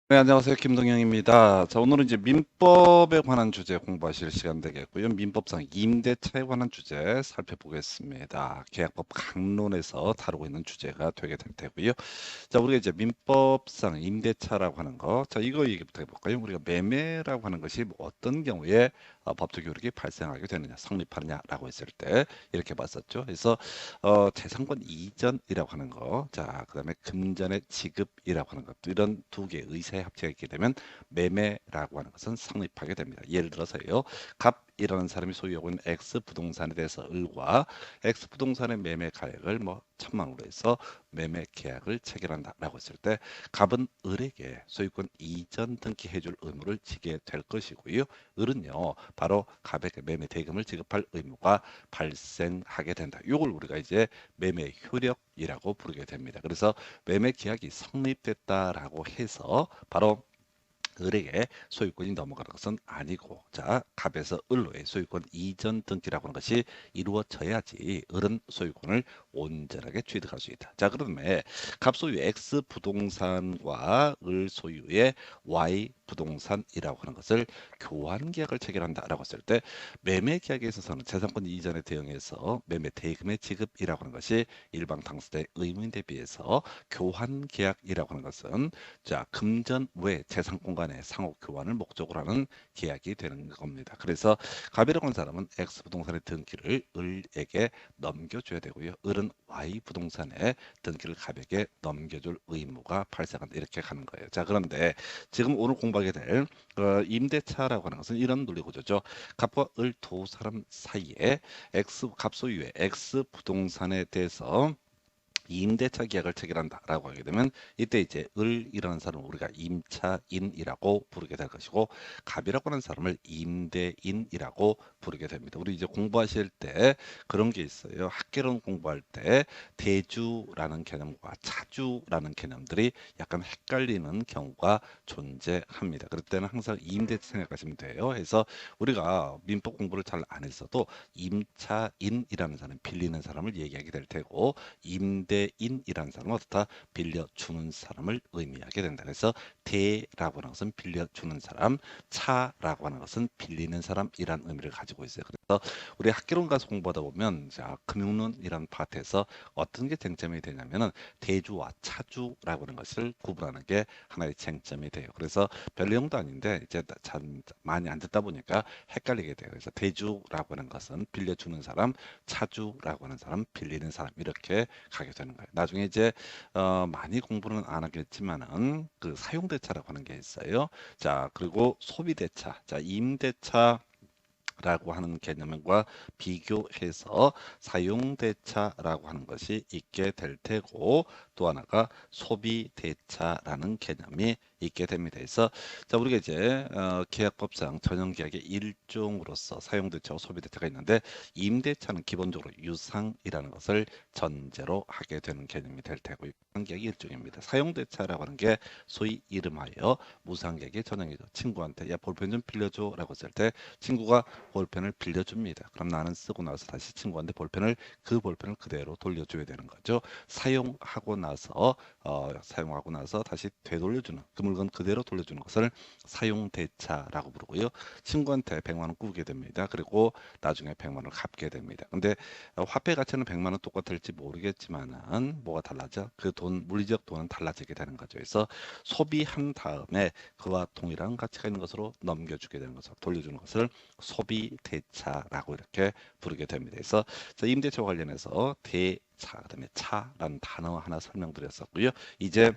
네, 안녕하세요. 김동영입니다. 자, 오늘은 이제 민법에 관한 주제 공부하실 시간 되겠고요. 민법상 임대차에 관한 주제 살펴보겠습니다. 계약법 강론에서 다루고 있는 주제가 되게 될 테고요. 자, 우리가 이제 민법상 임대차라고 하는 거, 자, 이거 얘기부터 해볼까요? 우리가 매매라고 하는 것이 뭐 어떤 경우에 법적 효력이 발생하게 되느냐, 성립하느냐라고 했을 때 이렇게 봤었죠. 그래서 재산권 이전이라고 하는 거, 자, 그다음에 금전의 지급이라고 하는 것, 이런 두 개의 의사의 합체가 있게 되면 매매라고 하는 것은 성립하게 됩니다. 예를 들어서요, 갑이라는 사람이 소유하고 있는 X 부동산에 대해서 을과 X 부동산의 매매 가액을 뭐 1,000만 원으로 해서 매매 계약을 체결한다라고 했을 때 갑은 을에게 소유권 이전 등기해줄 의무를 지게 될 것이고요. 을은요, 바로 갑에게 매매 대금을 지급할 의무가 발생하게 된다. 이걸 우리가 이제 매매 효력이라고 부르게 됩니다. 그래서 매매 계약이 성립됐다라고 해서 바로 을에게 소유권이 넘어가는 것은 아니고, 자, 갑에서 을로의 소유권 이전 등기라고 하는 것이 이루어져야지 을은 소유권을 온전하게 취득할 수 있다. 자, 그러면 갑 소유 X 부동산과 을 소유의 Y 부동산이라고 하는 것을 교환 계약을 체결한다라고 했을 때 매매 계약에 있어서는 재산권 이전에 대응해서 매매 대금의 지급이라고 하는 것이 일반 당사자의 의무인데 비해서 교환 계약이라고 하는 것은, 자, 금전 외 재산권 간의 상호 교환을 목적으로 하는 계약이 되는 겁니다. 그래서 갑이라고 하는 사람은 X 부동산의 등기를 을에게 넘겨줘야 되고요. 을은 Y 부동산의 등기를 갑에게 넘겨줄 의무가 발생한다. 이렇게 가는 거예요. 자, 그런데 지금 오늘 공부하게 될 임대차라고 하는 것은 이런 논리 구조죠. 갑과 을 두 사람 사이에 X 갑 소유의 X 부동산에 대해서 임대차 계약을 체결한다라고 하게 되면 이때 이제 을이라는 사람을 우리가 임차인이라고 부르게 될 것이고, 갑이라고 하는 사람을 임대인이라고 부르게 됩니다. 우리 이제 공부하실 때 그런 게 있어요. 학개론 공부할 때 대주라는 개념과 차주라는 개념들이 약간 헷갈리는 경우가 존재합니다. 그럴 때는 항상 임대차 생각하시면 돼요. 그래서 우리가 민법 공부를 잘 안 했어도 임차인이라는 사람, 빌리는 사람을 얘기하게 될 테고, 임대인이라는 사람은 어떻다? 빌려주는 사람을 의미하게 된다. 그래서 대라고 하는 것은 빌려주는 사람, 차라고 하는 것은 빌리는 사람이란 의미를 가지고 있어요. 그래서 우리 학개론 가서 공부하다 보면, 자, 금융론이라는 파트에서 어떤 게 쟁점이 되냐면은 대주와 차주라고 하는 것을 구분하는 게 하나의 쟁점이 돼요. 그래서 별 내용도 아닌데 이제 참 많이 안 듣다 보니까 헷갈리게 돼요. 그래서 대주라고 하는 것은 빌려주는 사람, 차주라고 하는 사람, 빌리는 사람, 이렇게 가게 되는 거예요. 나중에 이제 많이 공부는 안 하겠지만은 그 사용대차라고 하는 게 있어요. 자, 그리고 소비대차, 자, 임대차 라고 하는 개념과 비교해서 사용대차라고 하는 것이 있게 될 테고, 또 하나가 소비대차라는 개념이 있게 됩니다. 그래서 자, 우리가 이제 계약법상 전형계약의 일종으로서 사용대차와 소비대차가 있는데, 임대차는 기본적으로 유상이라는 것을 전제로 하게 되는 개념이 될 테고, 유상계약의 일종입니다. 사용대차라고 하는 게 소위 이름하여 무상계약의 전형이죠. 친구한테 야 볼펜 좀 빌려줘라고 했을 때 친구가 볼펜을 빌려줍니다. 그럼 나는 쓰고 나서 다시 친구한테 그 볼펜을 그대로 돌려줘야 되는 거죠. 사용하고 나서 다시 되돌려주는, 그 물건 그대로 돌려주는 것을 사용대차라고 부르고요. 친구한테 100만 원 꾸게 됩니다. 그리고 나중에 100만 원을 갚게 됩니다. 근데 화폐 가치는 100만 원 똑같을지 모르겠지만은 뭐가 달라져? 그 돈, 물리적 돈은 달라지게 되는 거죠. 그래서 소비한 다음에 그와 동일한 가치가 있는 것으로 넘겨주게 되는 것을, 돌려주는 것을 소비대차라고 이렇게 부르게 됩니다. 그래서 임대차와 관련해서 대차, 그다음에 차라는 단어 하나 설명드렸었고요. 이제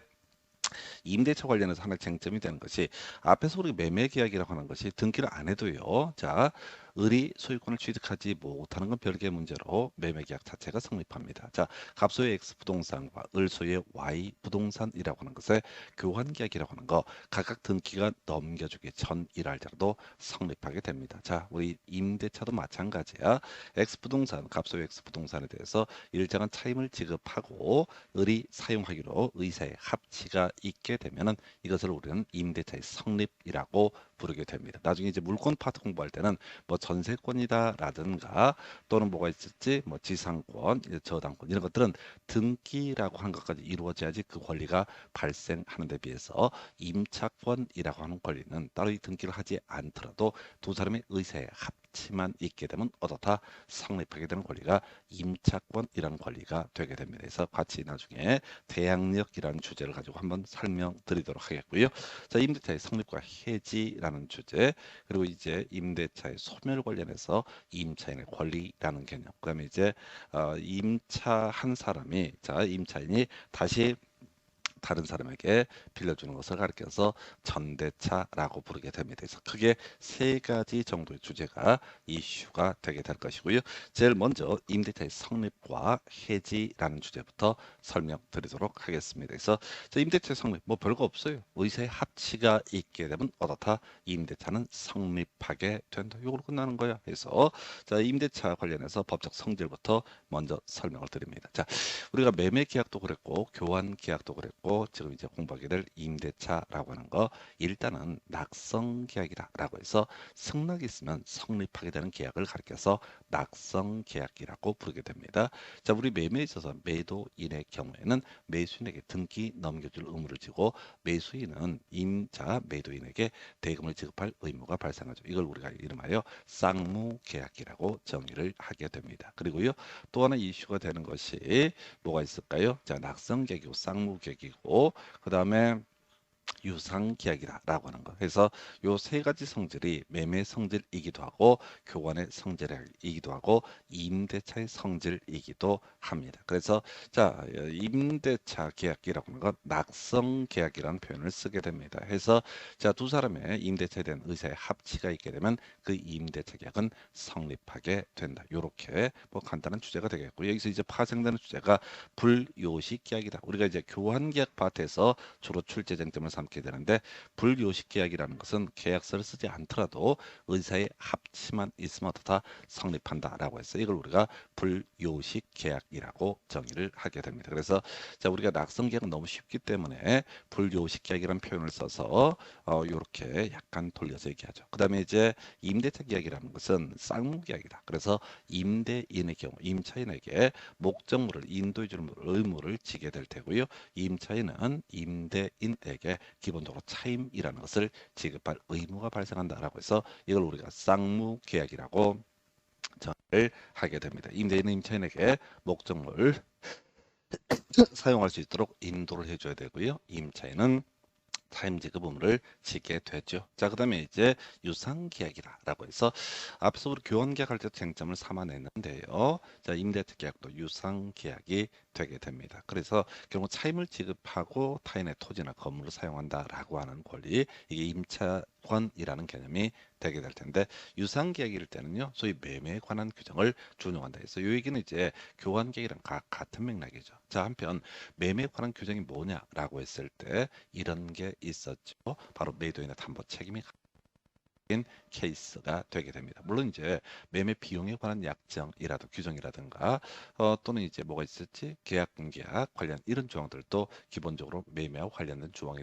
임대차 관련해서 하나 쟁점이 되는 것이, 앞에서 우리 매매 계약이라고 하는 것이 등기를 안 해도요, 자, 을이 소유권을 취득하지 못하는 건 별개의 문제로 매매 계약 자체가 성립합니다. 자, 갑소의 X 부동산과 을소의 Y 부동산이라고 하는 것에 교환 계약이라고 하는 거, 각각 등기가 넘겨주기 전이랄지라도 성립하게 됩니다. 자, 우리 임대차도 마찬가지야. X 부동산, 갑소의 X 부동산에 대해서 일정한 차임을 지급하고 을이 사용하기로 의사의 합치가 있게 되면은 이것을 우리는 임대차의 성립이라고 부르게 됩니다. 나중에 이제 물권 파트 공부할 때는 뭐 전세권이다라든가 또는 뭐가 있을지 뭐 지상권, 저당권 이런 것들은 등기라고 한 것까지 이루어져야지 그 권리가 발생하는 데 비해서 임차권이라고 하는 권리는 따로 이 등기를 하지 않더라도 두 사람의 의사에 합치만 있게 되면 어떻다 성립하게 되는 권리가 임차권이라는 권리가 되게 됩니다. 그래서 같이 나중에 대항력이라는 주제를 가지고 한번 설명드리도록 하겠고요. 자, 임대차의 성립과 해지라는 주제, 그리고 이제 임대차의 소멸 관련해서 임차인의 권리라는 개념, 그다음에 이제 임차한 사람이 자 임차인이 다시 다른 사람에게 빌려주는 것을 가리켜서 전대차라고 부르게 됩니다. 그래서 크게 세 가지 정도의 주제가 이슈가 되게 될 것이고요. 제일 먼저 임대차의 성립과 해지라는 주제부터 설명드리도록 하겠습니다. 그래서 임대차의 성립 뭐 별거 없어요. 의사의 합치가 있게 되면 어떻다 임대차는 성립하게 된다. 이걸로 끝나는 거야. 그래서 자 임대차 관련해서 법적 성질부터 먼저 설명을 드립니다. 자 우리가 매매 계약도 그랬고 교환 계약도 그랬고 지금 이제 공부하게 될 임대차라고 하는 거 일단은 낙성 계약이다라고 해서 승낙이 있으면 성립하게 되는 계약을 가리켜서 낙성 계약이라고 부르게 됩니다. 자, 우리 매매에 있어서 매도인의 경우에는 매수인에게 등기 넘겨줄 의무를 지고 매수인은 임자 매도인에게 대금을 지급할 의무가 발생하죠. 이걸 우리가 이름하여 쌍무 계약이라고 정의를 하게 됩니다. 그리고요 또 하나 이슈가 되는 것이 뭐가 있을까요? 자, 낙성계약이고 쌍무계약이고 그다음에 유상계약이라고 하는 거. 그래서 요 세 가지 성질이 매매 성질이기도 하고 교환의 성질이기도 하고 임대차의 성질이기도 합니다. 그래서 자 임대차 계약이라고 하는 건 낙성 계약이라는 표현을 쓰게 됩니다. 해서 자 두 사람의 임대차에 대한 의사의 합치가 있게 되면 그 임대차 계약은 성립하게 된다. 요렇게 뭐 간단한 주제가 되겠고요. 여기서 이제 파생되는 주제가 불요식 계약이다. 우리가 이제 교환 계약 파트에서 주로 출제 쟁점을 삼게 되는데 불요식 계약이라는 것은 계약서를 쓰지 않더라도 의사의 합치만 있으면 다 성립한다라고 해서 이걸 우리가 불요식 계약이라고 정의를 하게 됩니다. 그래서 자 우리가 낙성 계약은 너무 쉽기 때문에 불요식 계약이라는 표현을 써서 이렇게 약간 돌려서 얘기하죠. 그다음에 이제 임대차 계약이라는 것은 쌍무 계약이다. 그래서 임대인의 경우 임차인에게 목적물을 인도해 주는 의무를 지게 될 테고요. 임차인은 임대인에게 기본적으로 차임이라는 것을 지급할 의무가 발생한다라고 해서 이걸 우리가 쌍무 계약이라고 정의를 하게 됩니다. 임대인은 임차인에게 목적물 사용할 수 있도록 인도를 해줘야 되고요. 임차인은 타임 지급 의무를 지게 되죠. 자, 그다음에 이제 유상 계약이라고 해서 앞서 우리 교환 계약할 때 쟁점을 삼아냈는데요. 자, 임대차 계약도 유상 계약이 되게 됩니다. 그래서 결국 차임을 지급하고 타인의 토지나 건물을 사용한다라고 하는 권리, 이게 임차권이라는 개념이 되게 될 텐데 유상 계약일 때는요, 소위 매매에 관한 규정을 준용한다 해서 이 얘기는 이제 교환 계약이랑 같은 맥락이죠. 자, 한편 매매에 관한 규정이 뭐냐라고 했을 때 이런 게 있었죠. 바로 매도인의 담보 책임이 인 케이스가 되게 됩니다. 물론 이제 매매 비용에 관한 약정이라도 규정이라든가 또는 이제 뭐가 있을지 계약 공개약 관련 이런 조항들도 기본적으로 매매와 관련된 조항이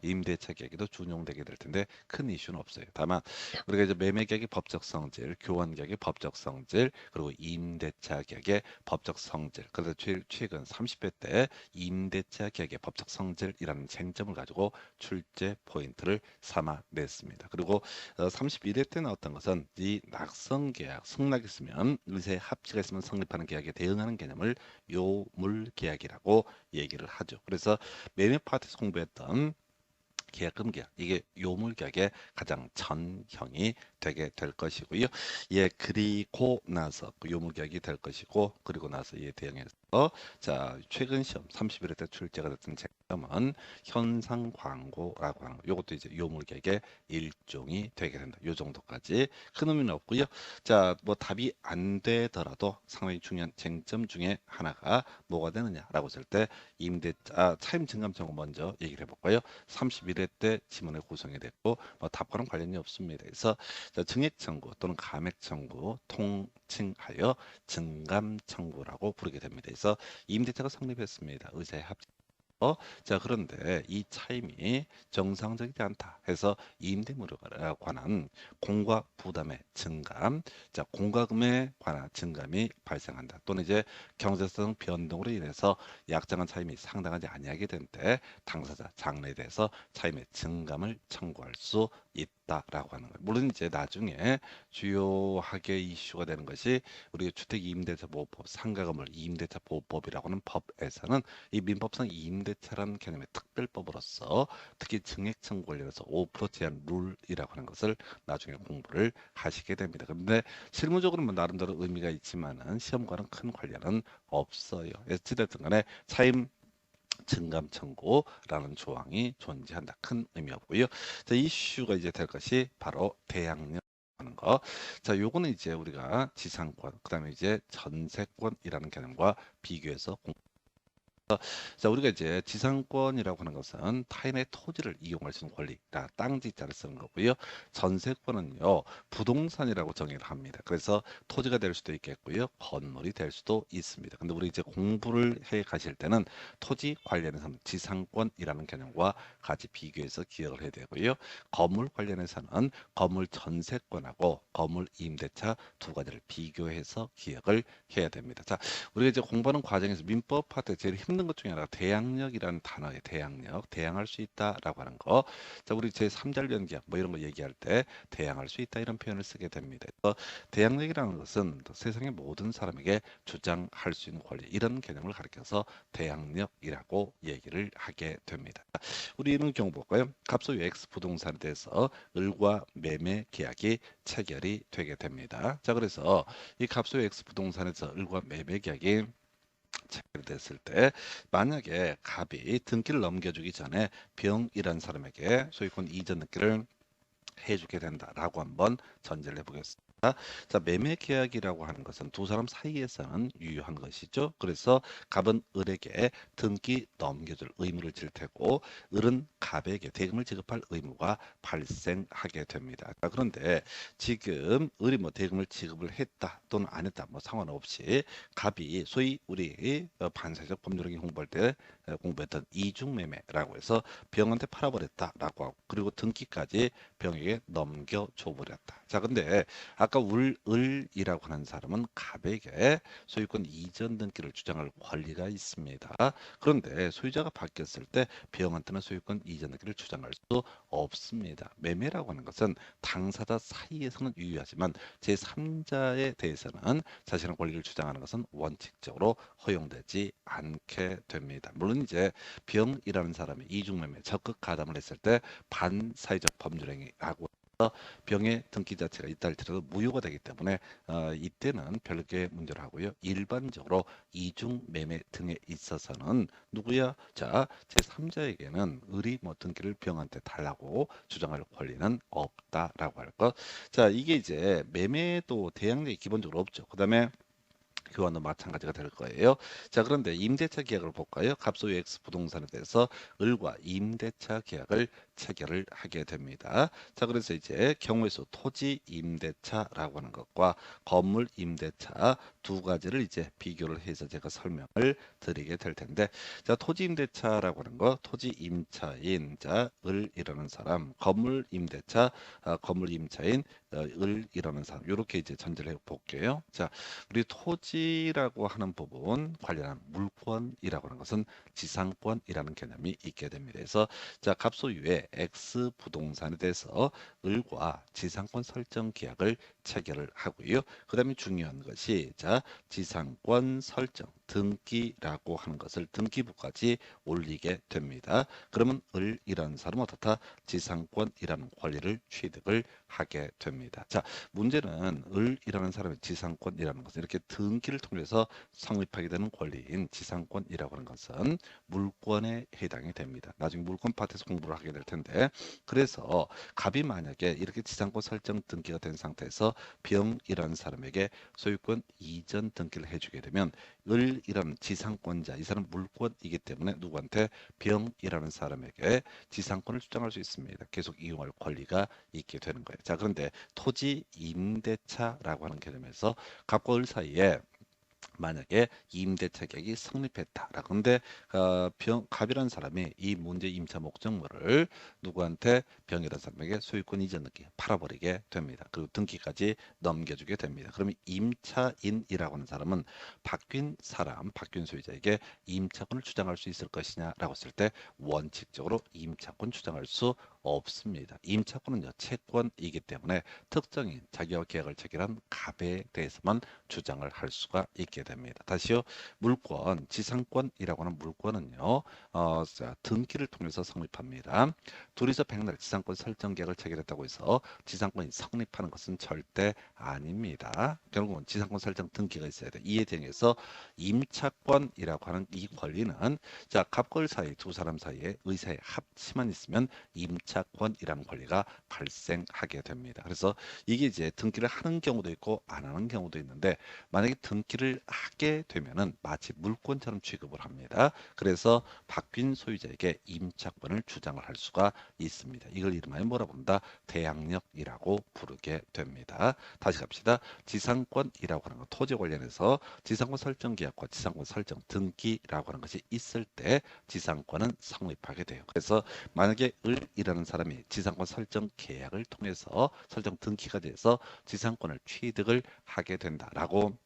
임대차 계약에도 준용되게 될 텐데 큰 이슈는 없어요. 다만 우리가 이제 매매 계약의 법적 성질, 교환 계약의 법적 성질, 그리고 임대차 계약의 법적 성질. 그래서 최근 30회 때 임대차 계약의 법적 성질이라는 쟁점을 가지고 출제 포인트를 삼아 냈습니다. 그리고 31회 때 나왔던 것은 이 낙성 계약, 승낙이 있으면 의사의 합치가 있으면 성립하는 계약에 대응하는 개념을 요물 계약이라고 얘기를 하죠. 그래서 매매 파트에서 공부했던 계약금 계약 이게 요물 계약의 가장 전형이 되게 될 것이고요. 예 그리고 나서 그 요물 계약이 될 것이고 그리고 나서 이에 대응해서 자 최근 시험 31회 때 출제가 됐던 쟁점은 현상 광고라고 하는 거. 이것도 이제 요물 계약의 일종이 되게 된다. 요 정도까지 큰 의미는 없고요. 자 뭐 답이 안 되더라도 상당히 중요한 쟁점 중에 하나가 뭐가 되느냐라고 했을 때 임대차 차임 증감 청구 먼저 얘기를 해볼까요? 31회 때 지문에 구성이 됐고 뭐 답과는 관련이 없습니다. 그래서 증액 청구 또는 감액 청구 통칭하여 증감 청구라고 부르게 됩니다. 그래서 임대차가 성립했습니다. 의사의 합 자, 그런데 이 차임이 정상적이지 않다 해서 임대물에 관한 공과 부담의 증감, 자, 공과금에 관한 증감이 발생한다. 또는 이제 경제성 변동으로 인해서 약정한 차임이 상당하지 아니하게 된 때 당사자 장래에 대해서 차임의 증감을 청구할 수 있다라고 하는 거예요. 물론 이제 나중에 주요하게 이슈가 되는 것이 우리 주택임대차보호법, 상가건물 임대차보호법이라고 하는 법에서는 이 민법상 임대차라는 개념의 특별법으로서 특히 증액 청구 관련해서 5% 제한 룰이라고 하는 것을 나중에 공부를 하시게 됩니다. 그런데 실무적으로는 뭐 나름대로 의미가 있지만은 시험과는 큰 관련은 없어요. 어찌됐든 간에 차임 증감 청구라는 조항이 존재한다. 큰 의미였고요. 자, 이슈가 이제 될 것이 바로 대항력 하는 거. 자, 요거는 이제 우리가 지상권, 그다음에 이제 전세권이라는 개념과 비교해서 자, 우리가 이제 지상권이라고 하는 것은 타인의 토지를 이용할 수 있는 권리, 땅지자를 쓰는 거고요. 전세권은요, 부동산이라고 정의를 합니다. 그래서 토지가 될 수도 있겠고요, 건물이 될 수도 있습니다. 근데 우리 이제 공부를 해 가실 때는 토지 관련해서는 지상권이라는 개념과 같이 비교해서 기억을 해야 되고요. 건물 관련해서는 건물 전세권하고 건물 임대차 두 가지를 비교해서 기억을 해야 됩니다. 자, 우리가 이제 공부하는 과정에서 민법 파트 제일 힘든 것 중에 하나가 대항력이라는 단어의 대항력, 대항할 수 있다라고 하는 거. 자, 우리 제 3자 계약 뭐 이런 거 얘기할 때 대항할 수 있다 이런 표현을 쓰게 됩니다. 대항력이라는 것은 세상의 모든 사람에게 주장할 수 있는 권리 이런 개념을 가리켜서 대항력이라고 얘기를 하게 됩니다. 우리 이런 경우 볼까요? 갑소유 X 부동산에 대해서 을과 매매 계약이 체결이 되게 됩니다. 자, 그래서 이 갑소유 X 부동산에서 을과 매매 계약이 체결됐을 때 만약에 갑이 등기를 넘겨주기 전에 병이란 사람에게 소유권 이전 등기를 해주게 된다라고 한번 전제를 해보겠습니다. 자, 매매 계약이라고 하는 것은 두 사람 사이에서는 유효한 것이죠. 그래서 갑은 을에게 등기 넘겨줄 의무를 질 테고 을은 갑에게 대금을 지급할 의무가 발생하게 됩니다. 자, 그런데 지금 을이 뭐 대금을 지급을 했다 또는 안 했다 뭐 상관없이 갑이 소위 우리 반사적 법률행위 공부할 때 공부했던 이중매매라고 해서 병한테 팔아버렸다라고 하고 그리고 등기까지 병에게 넘겨줘 버렸다. 자, 근데 아까 을이라고 하는 사람은 갑에게 소유권 이전 등기를 주장할 권리가 있습니다. 그런데 소유자가 바뀌었을 때 병한테는 소유권 이전 등기를 주장할 수 없습니다. 매매라고 하는 것은 당사자 사이에서는 유효하지만 제3자에 대해서는 자신의 권리를 주장하는 것은 원칙적으로 허용되지 않게 됩니다. 물론 이제 병이라는 사람이 이중매매 적극 가담을 했을 때 반사회적 법률행위라고 해서 병의 등기 자체가 있다 할지라도 무효가 되기 때문에 이때는 별개 문제를 하고요. 일반적으로 이중매매 등에 있어서는 누구야? 자, 제3자에게는 을이 뭐 등기를 병한테 달라고 주장할 권리는 없다라고 할 것. 자, 이게 이제 매매도 대항력이 기본적으로 없죠. 그다음에 교환도 마찬가지가 될 거예요. 자, 그런데 임대차 계약을 볼까요? 갑소유 X 부동산에 대해서 을과 임대차 계약을 체결을 하게 됩니다. 자, 그래서 이제 경우의 수 토지 임대차라고 하는 것과 건물 임대차 두 가지를 이제 비교를 해서 제가 설명을 드리게 될 텐데, 자, 토지 임대차라고 하는 거, 토지 임차인 자 을이라는 사람, 건물 임대차 건물 임차인 을이라는 사람, 이렇게 이제 전제를 해 볼게요. 자, 우리 토지라고 하는 부분 관련한 물권이라고 하는 것은 지상권이라는 개념이 있게 됩니다. 그래서 자, 갑소유의 X 부동산에 대해서 을과 지상권 설정 계약을 체결을 하고요. 그다음에 중요한 것이 자, 지상권 설정 등기라고 하는 것을 등기부까지 올리게 됩니다. 그러면 을이라는 사람은 어떻다? 지상권이라는 권리를 취득을 하게 됩니다. 자, 문제는 을이라는 사람의 지상권이라는 것은 이렇게 등기를 통해서 성립하게 되는 권리인 지상권이라고 하는 것은 물권에 해당이 됩니다. 나중에 물권 파트에서 공부를 하게 될 텐데 그래서 갑이 만약에 이렇게 지상권 설정 등기가 된 상태에서 병이라는 사람에게 소유권 이전 등기를 해주게 되면 을이라는 지상권자, 이 사람 물권이기 때문에 누구한테 병이라는 사람에게 지상권을 주장할 수 있습니다. 계속 이용할 권리가 있게 되는 거예요. 자, 그런데 토지 임대차라고 하는 개념에서 갑과 을 사이에 만약에 임대차 계약이 성립했다. 그런데 갑이라는 사람이 이 문제 임차 목적물을 누구한테 병이라는 사람에게 소유권 이전 등기 팔아버리게 됩니다. 그리고 등기까지 넘겨주게 됩니다. 그러면 임차인이라고 하는 사람은 바뀐 소유자에게 임차권을 주장할 수 있을 것이냐라고 했을 때 원칙적으로 임차권 주장할 수 없습니다. 임차권은요 채권이기 때문에 특정인 자기와 계약을 체결한 갑에 대해서만 주장을 할 수가 있게 됩니다. 다시요, 물권, 지상권이라고 하는 물권은요, 등기를 통해서 성립합니다. 둘이서 백날 지상권 설정 계약을 체결했다고 해서 지상권이 성립하는 것은 절대 아닙니다. 결국은 지상권 설정 등기가 있어야 돼. 이에 대해서 임차권이라고 하는 이 권리는 자, 갑과 사이 두 사람 사이에 의사의 합치만 있으면 임차권이라는 권리가 발생하게 됩니다. 그래서 이게 이제 등기를 하는 경우도 있고 안 하는 경우도 있는데 만약에 등기를 하게 되면은 마치 물권처럼 취급을 합니다. 그래서 바뀐 소유자에게 임차권을 주장을 할 수가 있습니다. 이걸 이름하여 뭐라 부른다? 대항력이라고 부르게 됩니다. 다시 갑시다. 지상권이라고 하는 건 토지 관련해서 지상권 설정 계약과 지상권 설정 등기라고 하는 것이 있을 때 지상권은 성립하게 돼요. 그래서 만약에 을이라는 사람이 지상권 설정 계약을 통해서 설정 등기가 돼서 지상권을 취득을 하게 된다라고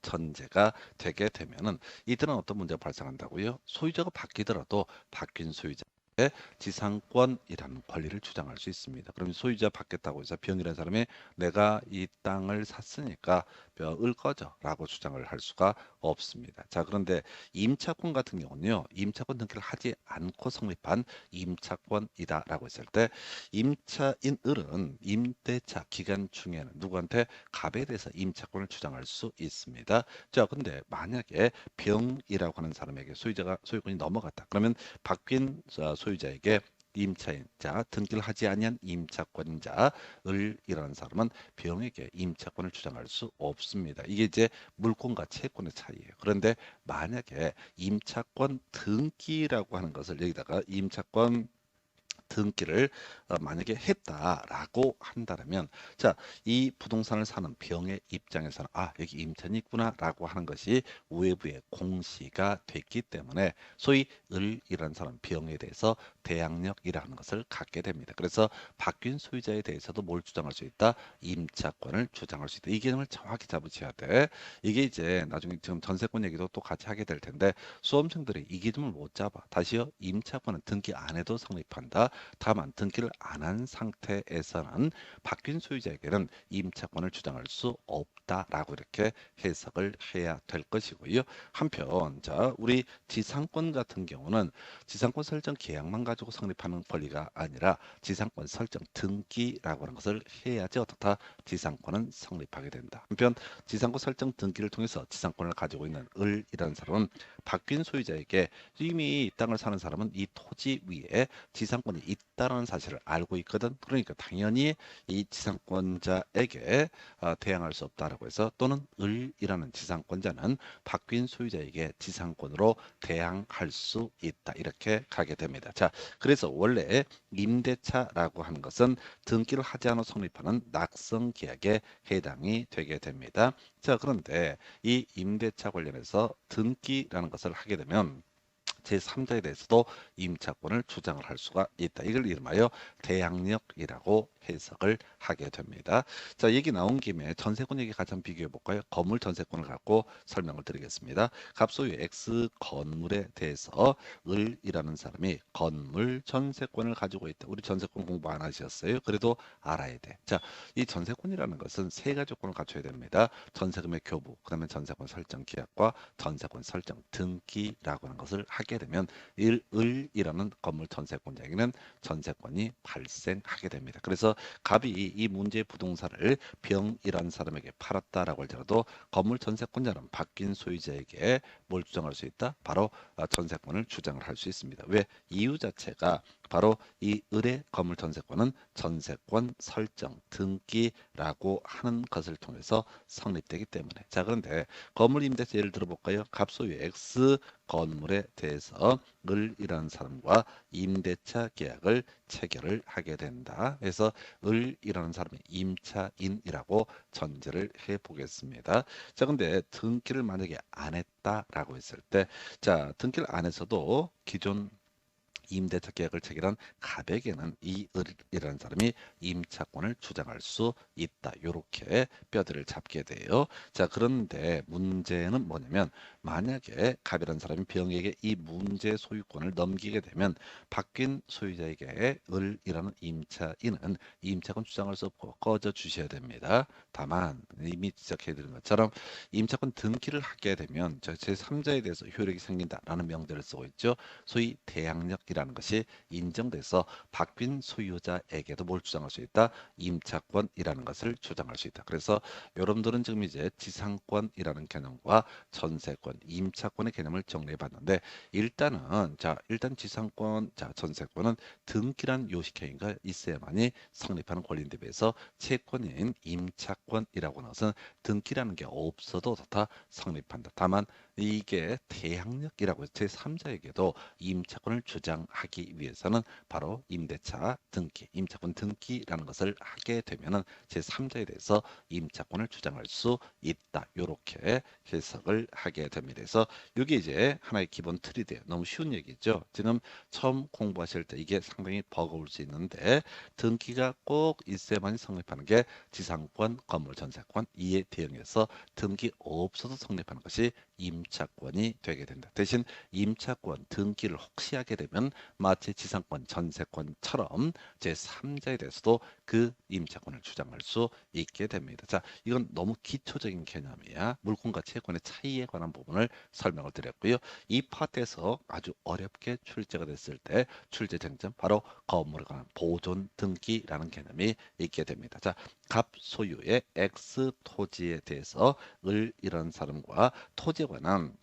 전제가 되게 되면은 이들은 어떤 문제가 발생한다고요? 소유자가 바뀌더라도 바뀐 소유자의 지상권이라는 권리를 주장할 수 있습니다. 그러면 소유자 바뀌었다고 해서 병이라는 사람이 내가 이 땅을 샀으니까 을 꺼져라고 주장을 할 수가 없습니다. 자, 그런데 임차권 같은 경우는요, 임차권 등기를 하지 않고 성립한 임차권이다라고 했을 때 임차인을은 임대차 기간 중에는 누구한테 갑에 대해서 임차권을 주장할 수 있습니다. 자, 근데 만약에 병이라고 하는 사람에게 소유권이 넘어갔다. 그러면 바뀐 소유자에게 임차인, 자 등기를 하지 아니한 임차권자 을이라는 사람은 병에게 임차권을 주장할 수 없습니다. 이게 이제 물권과 채권의 차이예요. 그런데 만약에 임차권 등기라고 하는 것을 여기다가 임차권 등기를 만약에 했다라고 한다면 자, 이 부동산을 사는 병의 입장에서는 아, 여기 임차인이 있구나라고 하는 것이 외부에 공시가 됐기 때문에 소위 을이라는 사람 병에 대해서 대항력이라는 것을 갖게 됩니다. 그래서 바뀐 소유자에 대해서도 뭘 주장할 수 있다? 임차권을 주장할 수 있다. 이 개념을 정확히 잡으셔야 돼. 이게 이제 나중에 지금 전세권 얘기도 또 같이 하게 될 텐데 수험생들이 이 개념을 못 잡아. 다시요. 임차권은 등기 안 해도 성립한다. 다만 등기를 안 한 상태에서는 바뀐 소유자에게는 임차권을 주장할 수 없다라고 이렇게 해석을 해야 될 것이고요. 한편 자, 우리 지상권 같은 경우는 지상권 설정 계약만 가지고 성립하는 권리가 아니라 지상권 설정 등기라고 하는 것을 해야지 어떻다? 지상권은 성립하게 된다. 한편 지상권 설정 등기를 통해서 지상권을 가지고 있는 을이라는 사람은 바뀐 소유자에게 이미 이 땅을 사는 사람은 이 토지 위에 지상권이 있다는 사실을 알고 있거든. 그러니까 당연히 이 지상권자에게 대항할 수 없다라고 해서 또는 을이라는 지상권자는 바뀐 소유자에게 지상권으로 대항할 수 있다. 이렇게 가게 됩니다. 자, 그래서 원래 임대차라고 하는 것은 등기를 하지 않아 성립하는 낙성 계약에 해당이 되게 됩니다. 자, 그런데 이 임대차 관련해서 등기라는 것을 하게 되면 제3자에 대해서도 임차권을 주장을 할 수가 있다. 이걸 이름하여 대항력이라고 해석을 하게 됩니다. 자, 얘기 나온 김에 전세권 얘기 같이 한번 비교해 볼까요? 건물 전세권을 갖고 설명을 드리겠습니다. 갑소유 X 건물에 대해서 을이라는 사람이 건물 전세권을 가지고 있다. 우리 전세권 공부 안 하셨어요? 그래도 알아야 돼. 자, 이 전세권이라는 것은 세 가지 조건을 갖춰야 됩니다. 전세금의 교부, 그다음에 전세권 설정 계약과 전세권 설정 등기라고 하는 것을 하게 되면 을이라는 건물 전세권자에게는 전세권이 발생하게 됩니다. 그래서 갑이 이 문제의 부동산을 병이라는 사람에게 팔았다라고 할지라도 건물 전세권자는 바뀐 소유자에게 뭘 주장할 수 있다? 바로 전세권을 주장을 할 수 있습니다. 왜? 이유 자체가 바로 이 을의 건물 전세권은 전세권 설정 등기라고 하는 것을 통해서 성립되기 때문에 자, 그런데 건물 임대차 예를 들어볼까요? 갑소유 X 건물에 대해서 을이라는 사람과 임대차 계약을 체결을 하게 된다. 그래서 을이라는 사람이 임차인이라고 전제를 해 보겠습니다. 자, 근데 등기를 만약에 안 했다라고 했을 때, 자, 등기를 안 했어도 기존 임대차 계약을 체결한 갑에게는 이 을이라는 사람이 임차권을 주장할 수 있다. 요렇게 뼈대를 잡게 돼요. 자, 그런데 문제는 뭐냐면 만약에 갑이라는 사람이 병에게 이 문제 소유권을 넘기게 되면 바뀐 소유자에게 을이라는 임차인은 임차권 주장할 수 없고 꺼져 주셔야 됩니다. 다만 이미 지적해드린 것처럼 임차권 등기를 하게 되면 제3자에 대해서 효력이 생긴다라는 명제를 쓰고 있죠. 소위 대항력이라는 것이 인정돼서 바뀐 소유자에게도 뭘 주장할 수 있다? 임차권이라는 것을 주장할 수 있다. 그래서 여러분들은 지금 이제 지상권이라는 개념과 전세권, 임차권의 개념을 정리해 봤는데 일단은 일단 지상권, 전세권은 등기란 요식행위가 있어야만이 성립하는 권리인데 비해서 채권인 임차권이라고 하는 것은 등기라는 게 없어도 다 성립한다. 다만 이게 대항력이라고 해서 제3자에게도 임차권을 주장하기 위해서는 바로 임대차 등기, 임차권 등기라는 것을 하게 되면은 제3자에 대해서 임차권을 주장할 수 있다. 이렇게 해석을 하게 됩니다. 그래서 이게 이제 하나의 기본 틀이 돼요. 너무 쉬운 얘기죠. 지금 처음 공부하실 때 이게 상당히 버거울 수 있는데 등기가 꼭 있어야만 성립하는 게 지상권, 건물, 전세권 이에 대응해서 등기 없어도 성립하는 것이 임차권이 되게 된다. 대신 임차권 등기를 혹시 하게 되면 마치 지상권, 전세권처럼 제3자에 대해서도 그 임차권을 주장할 수 있게 됩니다. 자, 이건 너무 기초적인 개념이야. 물권과 채권의 차이에 관한 부분을 설명을 드렸고요. 이 파트에서 아주 어렵게 출제가 됐을 때 출제 쟁점 바로 건물에 관한 보존 등기라는 개념이 있게 됩니다. 자, 갑 소유의 X 토지에 대해서 을이라는 사람과 토지에 관한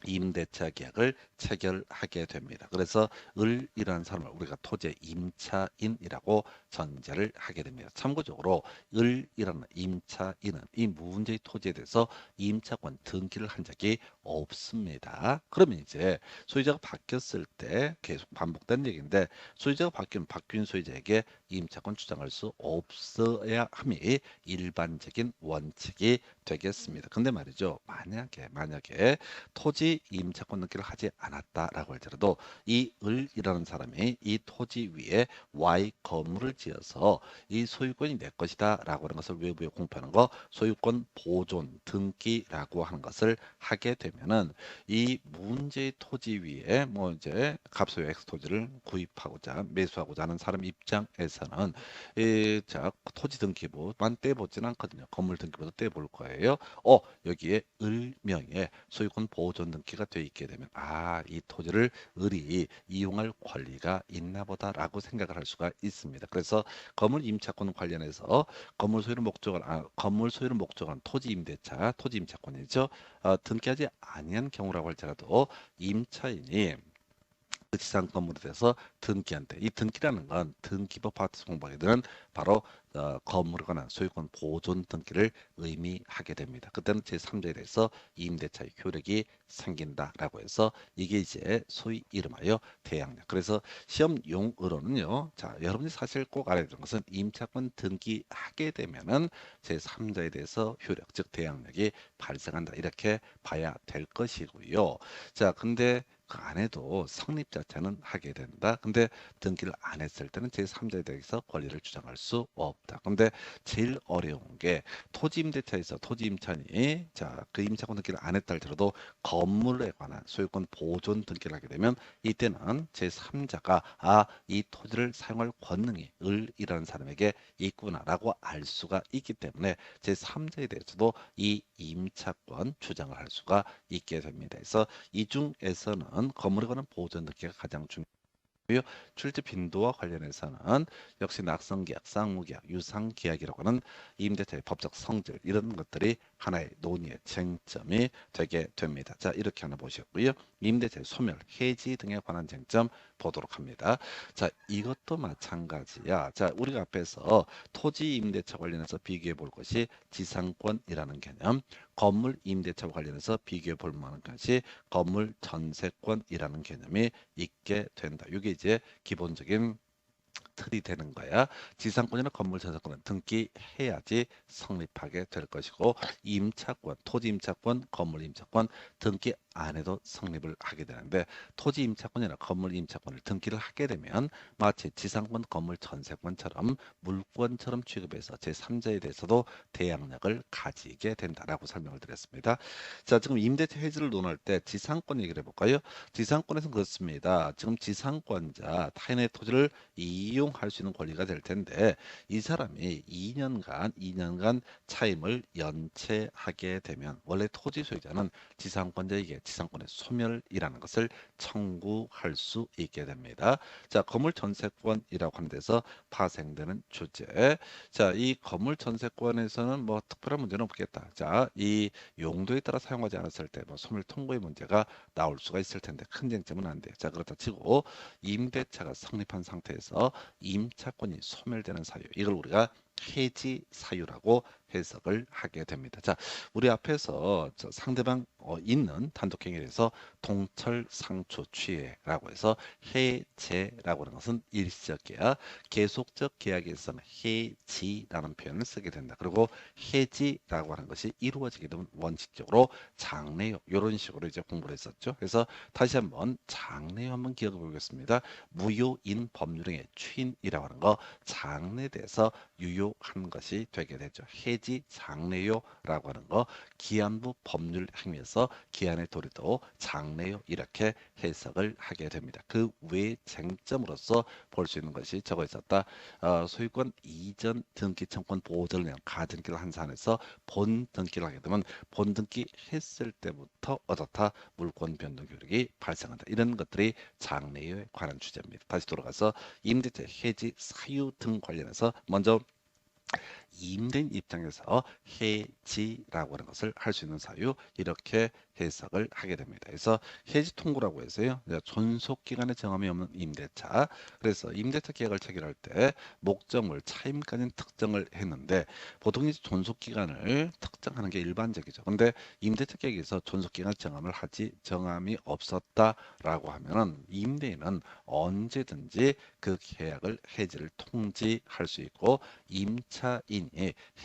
임대차 계약을 체결하게 됩니다. 그래서 을이라는 사람을 우리가 토지의 임차인이라고 전제를 하게 됩니다. 참고적으로 을이라는 임차인은 이 무문제의 토지에 대해서 임차권 등기를 한 적이 없습니다. 그러면 이제 소유자가 바뀌었을 때 계속 반복된 얘기인데 소유자가 바뀌면 바뀐 소유자에게 임차권 주장할 수 없어야 함이 일반적인 원칙이 되겠습니다. 근데 말이죠. 만약에 토지 임차권 등기를 하지 않았다라고 할지라도 이 을이라는 사람이 이 토지 위에 Y 건물을 지어서 이 소유권이 내 것이다라고 하는 것을 외부에 공표하는 거 소유권 보존 등기라고 하는 것을 하게 되면은 이 문제의 토지 위에 뭐 이제 갑소유 X 토지를 구입하고자 매수하고자 하는 사람 입장에서는 토지 등기부만 떼보지는 않거든요. 건물 등기부도 떼볼 거예요. 여기에 을명의 소유권 보존 등기가 돼 있게 되면 이 토지를 을이 이용할 권리가 있나 보다라고 생각을 할 수가 있습니다. 그래서 건물 임차권 관련해서 건물 소유를 목적으로 한 토지 임대차, 토지 임차권이죠. 등기하지 아니한 경우라고 할지라도 임차인이 그 지상 건물에 대해서 등기한대. 이 등기라는 건 등기법 파트 공부하게 되는 바로 건물에 관한 소유권 보존 등기를 의미하게 됩니다. 그때는 제3자에 대해서 임대차의 효력이 생긴다라고 해서 이게 이제 소위 이름하여 대항력. 그래서 시험용으로는요. 자, 여러분이 사실 꼭 알아야 되는 것은 임차권 등기하게 되면은 제3자에 대해서 효력, 즉 대항력이 발생한다. 이렇게 봐야 될 것이고요. 자, 근데 그 안에도 성립 자체는 하게 된다. 근데 등기를 안 했을 때는 제3자에 대해서 권리를 주장할 수 없다. 근데 제일 어려운 게 토지 임대차에서 토지 임차인이 그 임차권 등기를 안 했다 할지라도 건물에 관한 소유권 보존 등기를 하게 되면 이때는 제3자가 이 토지를 사용할 권능이 을이라는 사람에게 있구나라고 알 수가 있기 때문에 제3자에 대해서도 이 임차권 주장을 할 수가 있게 됩니다. 그래서 이 중에서는 건물에 관한 보존 등기가 가장 중요하고요. 출제 빈도와 관련해서는 역시 낙성계약, 쌍무계약, 유상계약이라고 하는 임대차의 법적 성질 이런 것들이 하나의 논의의 쟁점이 되게 됩니다. 자, 이렇게 하나 보셨고요. 임대차의 소멸, 해지 등에 관한 쟁점 보도록 합니다. 자, 이것도 마찬가지야. 자, 우리가 앞에서 토지 임대차 관련해서 비교해 볼 것이 지상권이라는 개념, 건물 임대차와 관련해서 비교해 볼 만한 것이 건물 전세권이라는 개념이 있게 된다. 이게 이제 기본적인 틀이 되는 거야. 지상권이나 건물 전세권은 등기해야지 성립하게 될 것이고 임차권, 토지 임차권, 건물 임차권 등기 안 해도 성립을 하게 되는데 토지 임차권이나 건물 임차권을 등기를 하게 되면 마치 지상권, 건물 전세권처럼 물권처럼 취급해서 제3자에 대해서도 대항력을 가지게 된다라고 설명을 드렸습니다. 자, 지금 임대차 해지를 논할 때 지상권 얘기를 해볼까요? 지상권에서는 그렇습니다. 지금 지상권자 타인의 토지를 이용할 수 있는 권리가 될 텐데 이 사람이 2년간 차임을 연체하게 되면 원래 토지 소유자는 지상권자에게 지상권의 소멸이라는 것을 청구할 수 있게 됩니다. 자, 건물 전세권이라고 하는 데서 파생되는 주제. 자, 이 건물 전세권에서는 뭐 특별한 문제는 없겠다. 자, 이 용도에 따라 사용하지 않았을 때 뭐 소멸 통고의 문제가 나올 수가 있을 텐데 큰 쟁점은 안 돼요. 자, 그렇다 치고 임대차가 성립한 상태에서 임차권이 소멸되는 사유, 이걸 우리가 해지 사유라고 해석을 하게 됩니다. 자, 우리 앞에서 상대방 있는 단독행위에서 동철상초 취해라고 해서 해제라고 하는 것은 일시적 계약, 계속적 계약에서는 해지라는 표현을 쓰게 된다. 그리고 해지라고 하는 것이 이루어지게 되면 원칙적으로 장래요, 이런 식으로 이제 공부를 했었죠. 그래서 다시 한번 장래요 한번 기억해 보겠습니다. 무효인 법률행위 추인이라고 하는 거 장래돼서 유효한 것이 되게 되죠. 해지 장래요라고 하는 거 기한부 법률 행위에서 기한의 도리도 장래요 이렇게 해석을 하게 됩니다. 그 외 쟁점으로서 볼 수 있는 것이 적어 있었다. 소유권 이전 등기 청권 보호를 위한 가등기를 한 사안에서 본 등기를 하게 되면 본 등기 했을 때부터 어떻다 물권 변동 효력이 발생한다. 이런 것들이 장래요에 관한 주제입니다. 다시 돌아가서 임대차 해지 사유 등 관련해서 먼저 임대인 입장에서 해지라고 하는 것을 할 수 있는 사유 이렇게 해석을 하게 됩니다. 그래서 해지 통고라고 해서요. 존속 기간의 정함이 없는 임대차. 그래서 임대차 계약을 체결할 때 목적물 차임까지는 특정을 했는데 보통 이제 존속 기간을 특정하는 게 일반적이죠. 근데 임대차 계약에서 존속 기간 정함이 없었다라고 하면은 임대인은 언제든지 그 계약을 해지를 통지할 수 있고 임차인이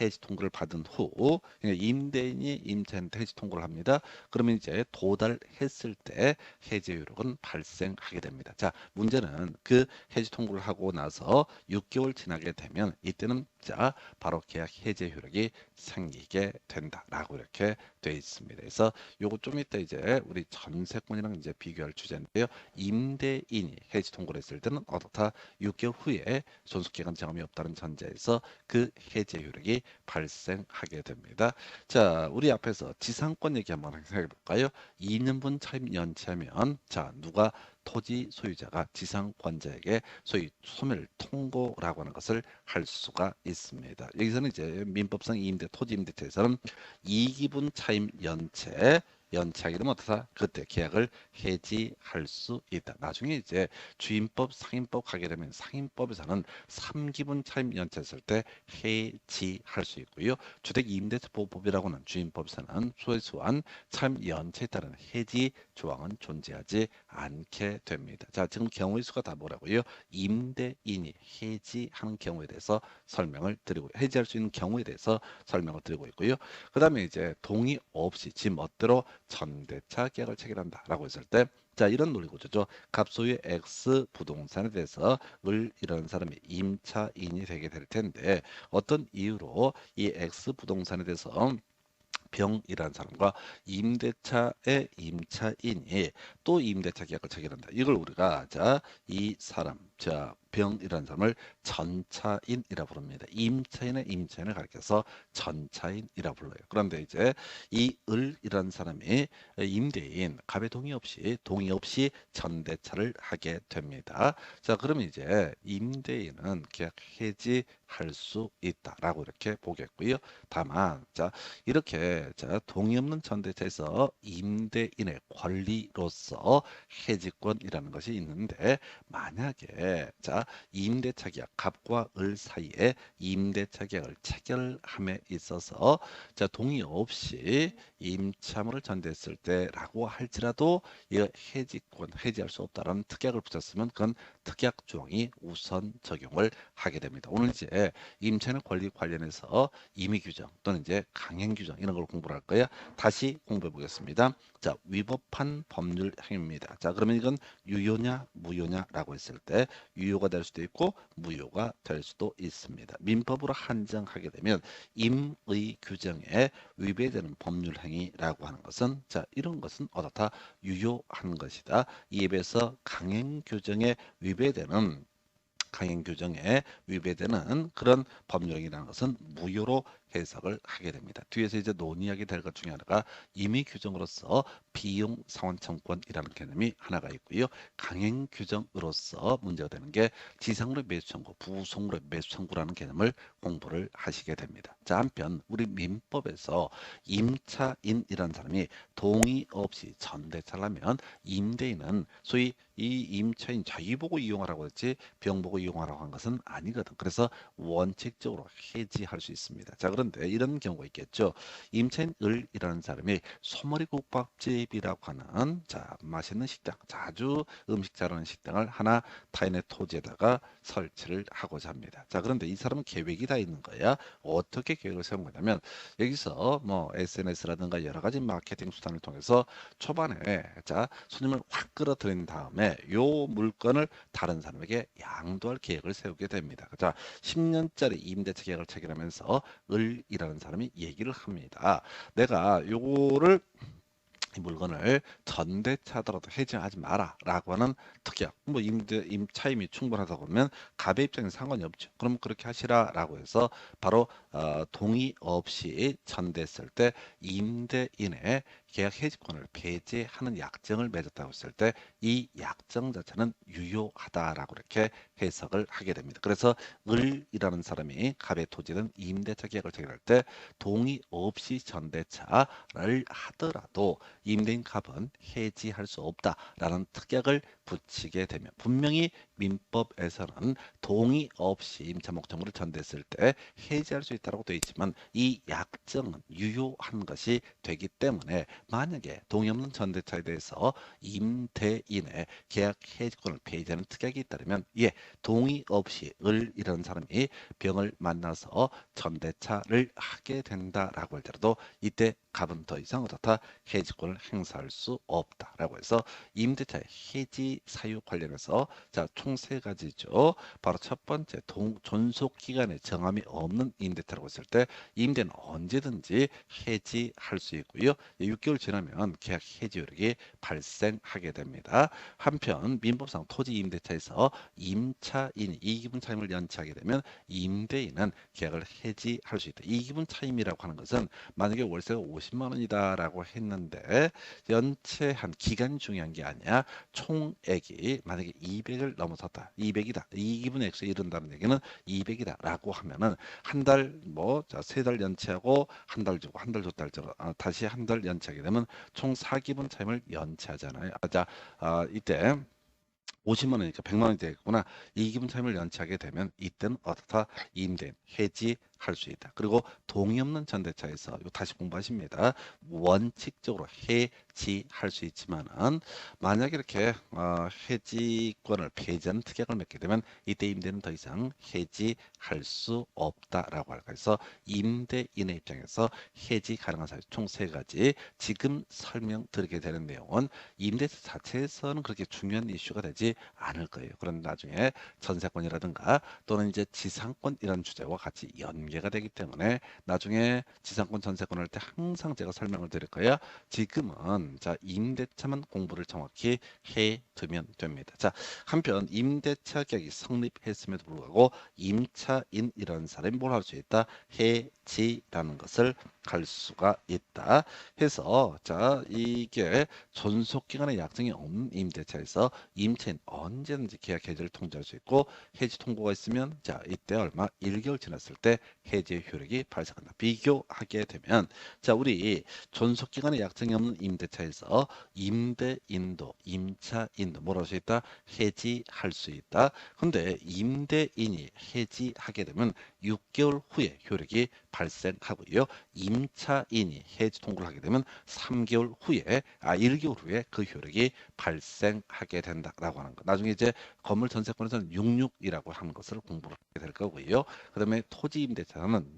해지 통고를 받은 후 그러니까 임대인이 임차인한테 해지 통고를 합니다. 그러면 이제 도달했을 때 해지 효력은 발생하게 됩니다. 자, 문제는 그 해지 통고를 하고 나서 6개월 지나게 되면 이때는 자 바로 계약 해지 효력이 생기게 된다라고 이렇게 돼 있습니다. 그래서 요거 좀 이따 이제 우리 전세권이랑 이제 비교할 주제인데요. 임대인이 해지 통고를 했을 때는 어떻다 6개월 후에 존속기간 정함이 없다는 전제에서 그 해지 효력이 발생하게 됩니다. 자, 우리 앞에서 지상권 얘기 한번 해볼까요? 2년분 차임 연체하면 자 누가 토지 소유자가 지상권자에게 소위 소멸 통고라고 하는 것을 할 수가 있습니다. 여기서는 이제 민법상 임대 토지 임대차에서는 2기분 차임 연체하게 되면 어떠다? 그때 계약을 해지할 수 있다. 나중에 이제 주임법, 상임법 가게 되면 상임법에서는 3기분 차임 연체했을 때 해지할 수 있고요. 주택임대차보호법이라고는 주임법에서는 소소한 차임 연체에 따른 해지 조항은 존재하지 않게 됩니다. 자, 지금 경우의 수가 다 뭐라고요? 임대인이 해지하는 경우에 대해서 설명을 드리고 해지할 수 있는 경우에 대해서 설명을 드리고 있고요. 그 다음에 이제 동의 없이 지 멋대로 전대차 계약을 체결한다라고 했을 때 자, 이런 논리구조죠. 갑소유의 X 부동산에 대해서 을 이런 사람이 임차인이 되게 될 텐데 어떤 이유로 이 X 부동산에 대해서 병이라는 사람과 임대차의 임차인이 또 임대차 계약을 체결한다. 이걸 우리가 자, 이 사람, 자, 병이라는 사람을 전차인이라 부릅니다. 임차인의 임차인을 가리켜서 전차인이라 불러요. 그런데 이제 이 을이라는 사람이 임대인 갑의 동의 없이 전대차를 하게 됩니다. 자, 그러면 이제 임대인은 계약 해지할 수 있다라고 이렇게 보겠고요. 다만 자, 이렇게 자, 동의 없는 전대차에서 임대인의 권리로서 해지권이라는 것이 있는데 만약에 자, 임대차 계약 갑과 을 사이에 임대차 계약을 체결함에 있어서 자, 동의 없이 임차물을 전대했을 때라고 할지라도 이 해지권 해지할 수 없다라는 특약을 붙였으면 그건 특약 조항이 우선 적용을 하게 됩니다. 오늘 이제 임차인의 권리 관련해서 임의 규정 또는 이제 강행 규정 이런 걸 공부를 할 거예요. 다시 공부해 보겠습니다. 자, 위법한 법률 행위입니다. 자, 그러면 이건 유효냐 무효냐라고 했을 때 유효가 될 수도 있고 무효가 될 수도 있습니다. 민법으로 한정하게 되면 임의 규정에 위배되는 법률 행위라고 하는 것은 자, 이런 것은 어떻다 유효한 것이다. 이에 비해서 강행 규정에 위배되는 그런 법률이라는 것은 무효로 해석을 하게 됩니다. 뒤에서 이제 논의하게 될 것 중에 하나가 임의 규정으로서 비용 상환 청구권이라는 개념이 하나가 있고요. 강행 규정으로서 문제가 되는 게 지상으로 매수 청구, 부속으로 매수 청구라는 개념을 공부를 하시게 됩니다. 자, 한편 우리 민법에서 임차인이라는 사람이 동의 없이 전대차를 하면 임대인은 소위 이 임차인 자기 보고 이용하라고 했지 병 보고 이용하라고 한 것은 아니거든. 그래서 원칙적으로 해지할 수 있습니다. 자, 그런데 이런 경우가 있겠죠. 임차인 을이라는 사람이 소머리 국밥집이라고 하는 자, 맛있는 식당, 자주 음식 잘하는 식당을 하나 타인의 토지에다가 설치를 하고자 합니다. 자, 그런데 이 사람은 계획이 다 있는 거야. 어떻게 계획을 세운 거냐면 여기서 뭐 SNS라든가 여러 가지 마케팅 수단을 통해서 초반에 자, 손님을 확 끌어들인 다음에 요 물건을 다른 사람에게 양도할 계획을 세우게 됩니다. 자, 10년짜리 임대차 계약을 체결하면서 을이라는 사람이 얘기를 합니다. 내가 요거를 이 물건을 전대차더라도 해지하지 마라라고 하는 특약, 뭐 임차임이 충분하다고 그러면 갑의 입장에는 상관이 없죠. 그럼 그렇게 하시라라고 해서 바로 동의 없이 전대했을 때 임대인의 계약 해지권을 배제하는 약정을 맺었다고 했을 때 이 약정 자체는 유효하다라고 이렇게 해석을 하게 됩니다. 그래서 을이라는 사람이 갑의 토지든 임대차 계약을 체결할 때 동의 없이 전대차를 하더라도 임대인 갑은 해지할 수 없다라는 특약을 붙이게 되면 분명히 민법에서는 동의 없이 임차 목적물을 전대했을 때 해지할 수 있다고 되어 있지만 이 약정은 유효한 것이 되기 때문에 만약에 동의 없는 전대차에 대해서 임대인의 계약 해지권을 폐지하는 특약이 있다면 예, 동의 없이 을이라는 사람이 병을 만나서 전대차를 하게 된다라고 할지라도 이때 갑은 더 이상 어떻다 해지권을 행사할 수 없다라고 해서 임대차의 해지 사유 관련해서 자, 총 세 가지죠. 바로 첫 번째 존속 기간에 정함이 없는 임대차라고 했을 때 임대는 언제든지 해지할 수 있고요. 6개월 지나면 계약 해지 효력이 발생하게 됩니다. 한편 민법상 토지 임대차에서 임차인이 이기분 차임을 연체하게 되면 임대인은 계약을 해지할 수 있다. 이기분 차임이라고 하는 것은 만약에 월세가 50만 원이다라고 했는데 연체한 기간이 중요한 게 아니야. 총액이 만약에 200을 넘어섰다. 200이다. 이기분 액수에 이른다는 얘기는 200이다라고 하면은 한 달 뭐 자, 세 달 연체하고 한 달 주고 한 달 줬다 주고 다시 한 달 연체하게 되면 총 4기분 차임을 연체하잖아요. 자, 이때 50만 원이니까 100만 원이 되겠구나. 이 기분 차임을 연체하게 되면 이때는 어떻다 임대인 해지할 수 있다. 그리고 동의 없는 전대차에서 이거 다시 공부하십니다. 원칙적으로 해지할 수 있지만은 만약에 이렇게 해지권을 폐지하는 특약을 맺게 되면 이때 임대인은 더 이상 해지할 수 없다라고 할까 해서 임대인의 입장에서 해지 가능한 사유 총 세 가지 지금 설명드리게 되는 내용은 임대차 자체에서는 그렇게 중요한 이슈가 되지 않을 거예요. 그런데 나중에 전세권이라든가 또는 이제 지상권이라는 주제와 같이 연결 연계가 되기 때문에 나중에 지상권 전세권 할 때 항상 제가 설명을 드릴 거예요. 지금은 자 임대차만 공부를 정확히 해 두면 됩니다. 자 한편 임대차 계약이 성립했음에도 불구하고 임차인이라는 사람이 뭘 할 수 있다? 해지라는 것을 갈 수가 있다. 해서 자 이게 존속 기간의 약정이 없는 임대차에서 임차인 언제든지 계약 해지를 통지할 수 있고 해지 통보가 있으면 자 이때 얼마 1개월 지났을 때 해지 효력이 발생한다. 비교하게 되면 자 우리 존속 기간의 약정이 없는 임대차에서 임대인도 임차인도 뭐라고 할 수 있다? 해지할 수 있다. 근데 임대인이 해지하게 되면 6개월 후에 효력이 발생하고요. 임차인이 해지 통보를 하게 되면 3개월 후에 1개월 후에 그 효력이 발생하게 된다라고 하는 거. 나중에 이제 건물 전세권에서는 66이라고 하는 것을 공부를 하게 될 거고요. 그다음에 토지 임대차는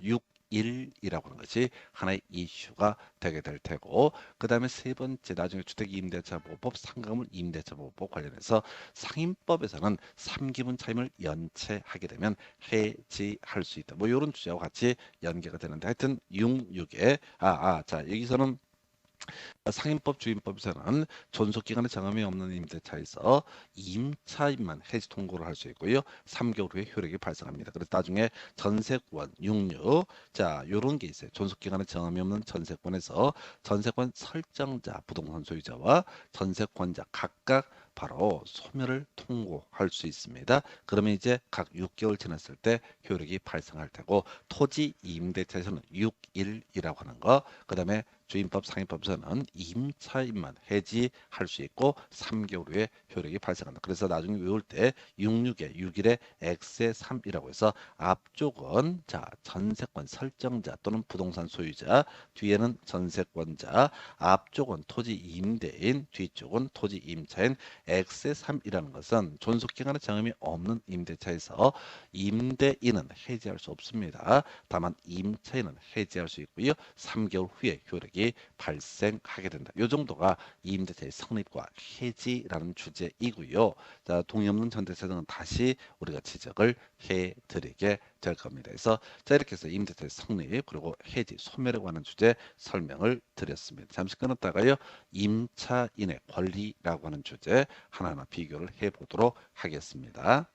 6일이라고 하는 것이 하나의 이슈가 되게 될 테고 그 다음에 세 번째 나중에 주택임대차보호법 상가건물 임대차보호법 관련해서 상임법에서는 3기분 차임을 연체하게 되면 해지할 수 있다. 뭐 이런 주제와 같이 연계가 되는데 하여튼 66에 자 여기서는 상임법 주임법에서는 존속기간의 정함이 없는 임대차에서 임차인만 해지 통고를 할 수 있고요. 3개월 후에 효력이 발생합니다. 그래서 나중에 전세권, 육류 자 요런 게 있어요. 존속기간의 정함이 없는 전세권에서 전세권 설정자, 부동산 소유자와 전세권자 각각 바로 소멸을 통고할 수 있습니다. 그러면 이제 각 6개월 지났을 때 효력이 발생할 테고 토지 임대차에서는 6일이라고 하는 거, 그 다음에 주임법 상임법에서는 임차인만 해지할 수 있고 3개월 후에 효력이 발생한다. 그래서 나중에 외울 때 66에 6일에 x의 3이라고 해서 앞쪽은 자 전세권 설정자 또는 부동산 소유자, 뒤에는 전세권자, 앞쪽은 토지 임대인, 뒤쪽은 토지 임차인. x의 3이라는 것은 존속기간의 정함이 없는 임대차에서 임대인은 해지할 수 없습니다. 다만 임차인은 해지할 수 있고요. 3개월 후에 효력이 발생하게 된다. 이 정도가 임대차의 성립과 해지라는 주제이고요. 자, 동의 없는 전대차등은 다시 우리가 지적을 해드리게 될 겁니다. 그래서 자 이렇게 해서 임대차의 성립 그리고 해지 소멸에 관한 주제 설명을 드렸습니다. 잠시 끊었다가요. 임차인의 권리라고 하는 주제 하나하나 비교를 해보도록 하겠습니다.